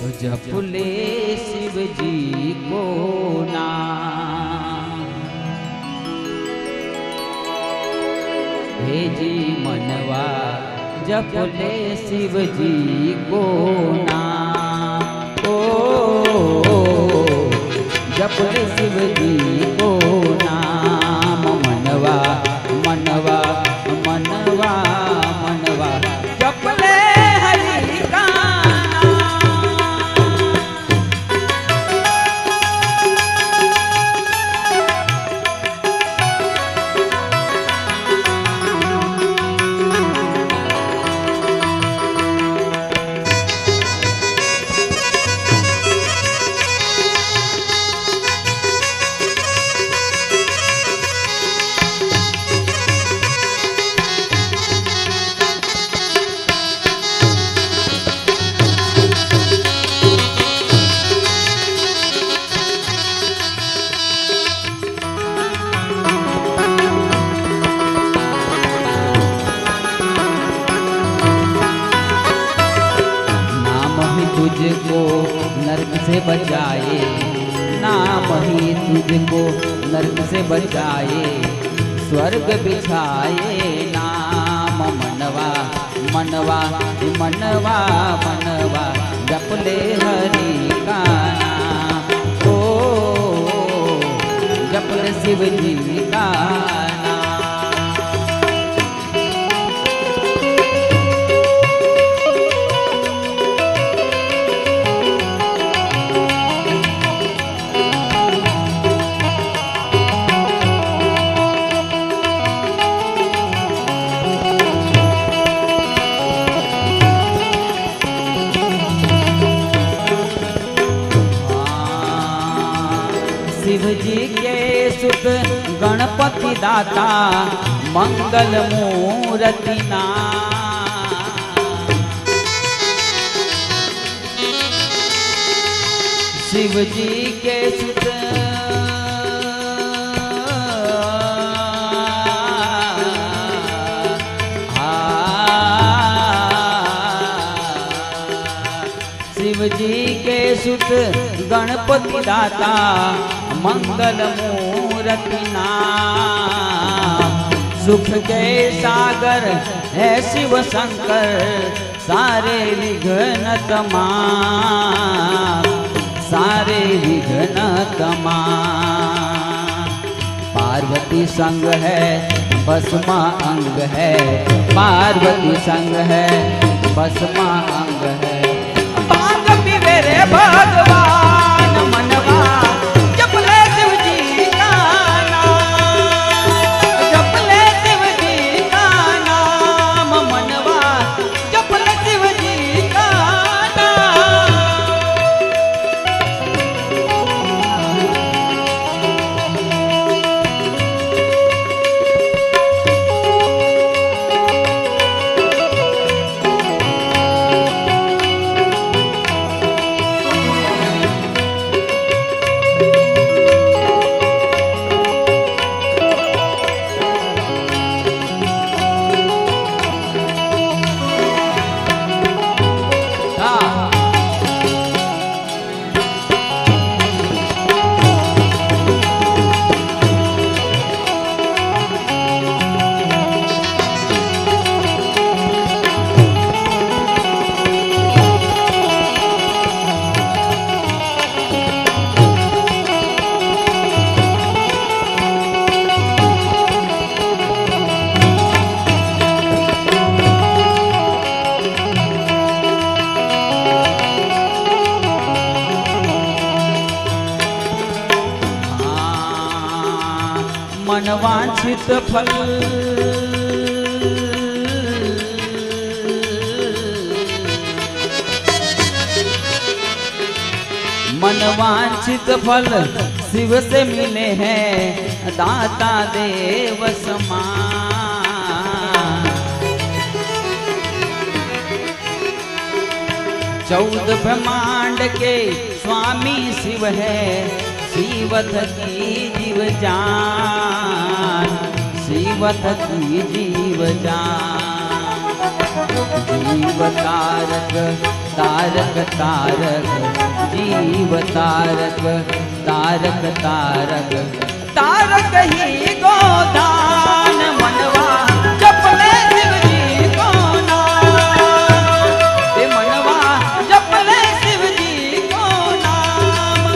जप ले शिव जी को नाम, हे जी मनवा जप ले शिव जी को नाम। ओ जप ले शिव जी को नाम, मनवा मनवा मनवा मनवा जप ले हरि का तुझको नरक से बचाए, नाम ही तुझको नरक से बचाए, स्वर्ग बिछाए नाम। मनवा मनवा मनवा मनवा जप ले हरि का नाम। ओ जप ले शिव जी का शिव जी के सुत गणपति दाता, मंगल मूर्ति नाम। शिव जी के सुत शिव जी के सुत गणपति दाता, मंगल मूर्ति नाम। सुख के सागर है शिव शंकर, सारे विघ्न तमाम, सारे विघ्न तमाम। पार्वती संग है बसमा अंग है, पार्वती संग है बसमा अंग है। पार्वती मेरे भगवान मनवा जप ले शिव जी का नाम, जप ले शिव जी का नाम। मनवा जप ले शिव जी का मनवांछित फल मनवांछित फल शिव से मिले हैं, दाता देव समान। 14 ब्रह्मांड के स्वामी शिव है, शिवत की जीव जान, शिवत की जीव जान। जीव तारक तारक तारक जीव तारक तारक तारक तारक ही गोदान मनवा जपले शिव जी को नाम हे मनवा जपले शिव जी को नाम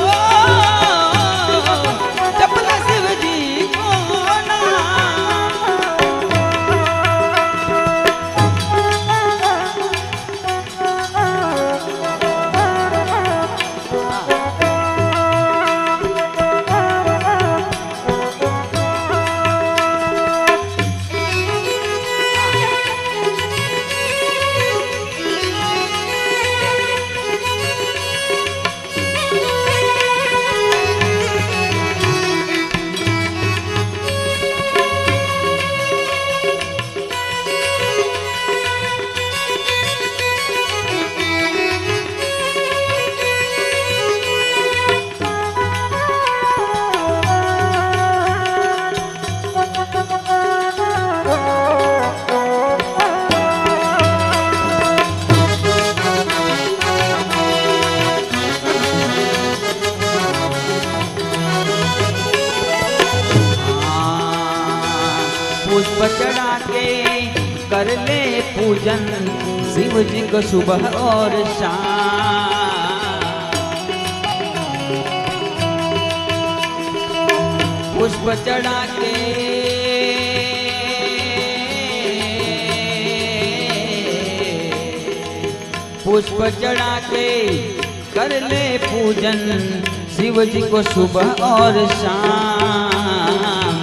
जपले शिव जी को नाम पुष्प चढ़ा के कर ले पूजन शिव जी को सुबह और शाम पुष्प चढ़ा के पुष्प चढ़ा के कर ले पूजन शिव जी को सुबह और शाम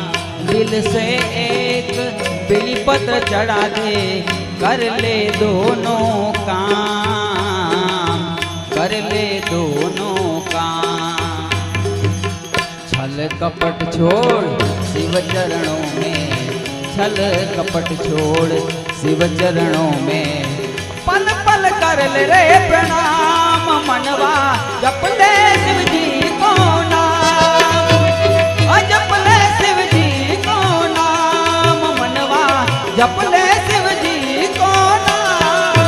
दिल से एक बिलीपत्र चढ़ा दे कर ले दोनों काम कर ले दोनों काम छल कपट छोड़ शिव चरणों में छल कपट छोड़ शिव चरणों में पल पल कर ले रे प्रणाम मनवा जप ले शिव जी को नाम जप ले शिव जी को नाम मनवा जप ले शिव जी को नाम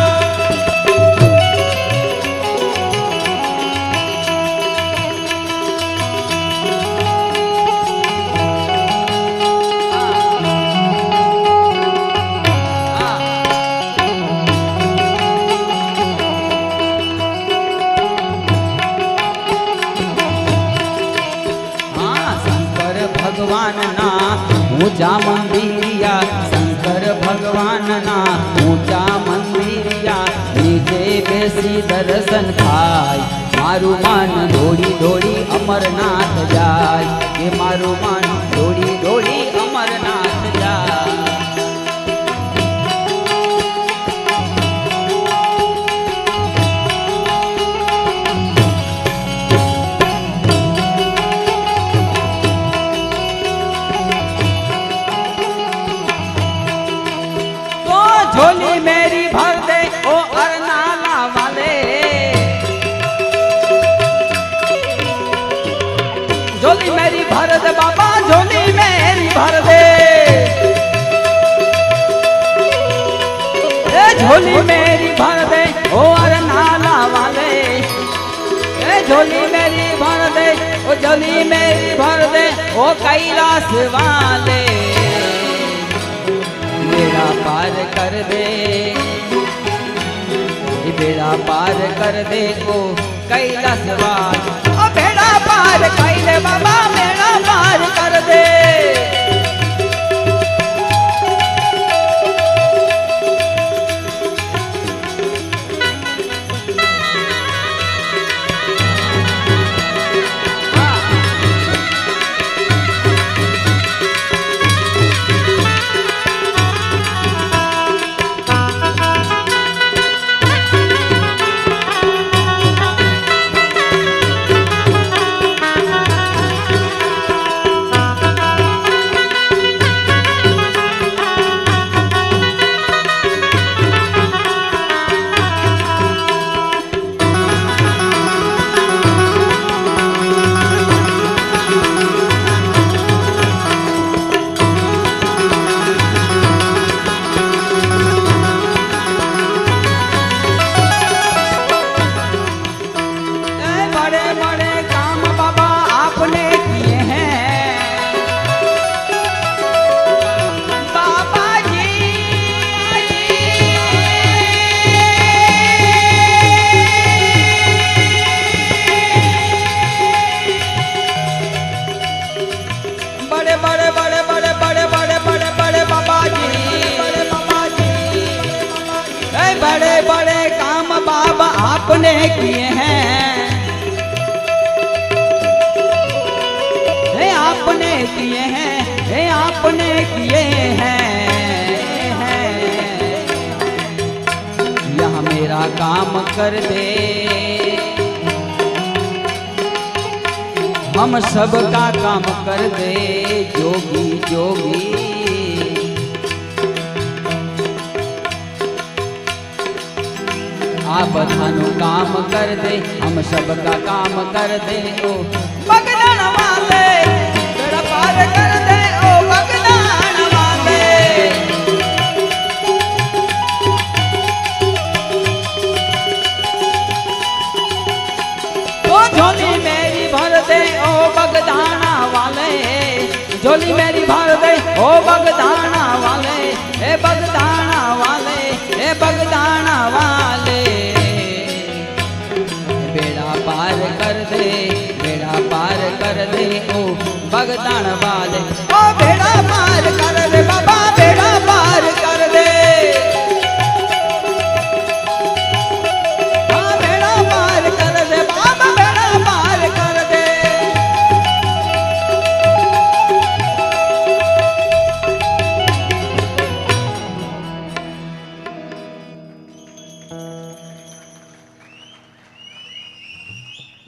भगवान ना ऊंचा मंदिरिया शंकर भगवान ना ऊंचा मंदिरिया नीचे बेसी दर्शन खाय मारू मन दौड़ी दौड़ी अमरनाथ जाय के मारू मन दौड़ी दौड़ी अमरनाथ जाय झोली मेरी भर दे ओ अरनाला वाले झोली मेरी भर दे बाबा झोली मेरी भर दे झोली मेरी भर दे ओ अरनाला वाले झोली मेरी भर दे ओ झोली मेरी भर दे ओ कैलाश वाले बेड़ा पार कर दे बेड़ा पार कर दे को कैलाशवाल ओ बेड़ा पार कर दे बाबा बेड़ा पार कर दे काम कर दे, हम सबका काम कर दे जोगी जोगी। आ बधानु काम कर दे, हम सबका काम कर दे। ओ बगदान वाले बेड़ा पार कर दे, ओ बगदान वाले। ओ झोली मेरी भर दे, ओ बगदाना वाले, झोली मेरी भर दे, ओ बगदाना वाले। ए बगदाना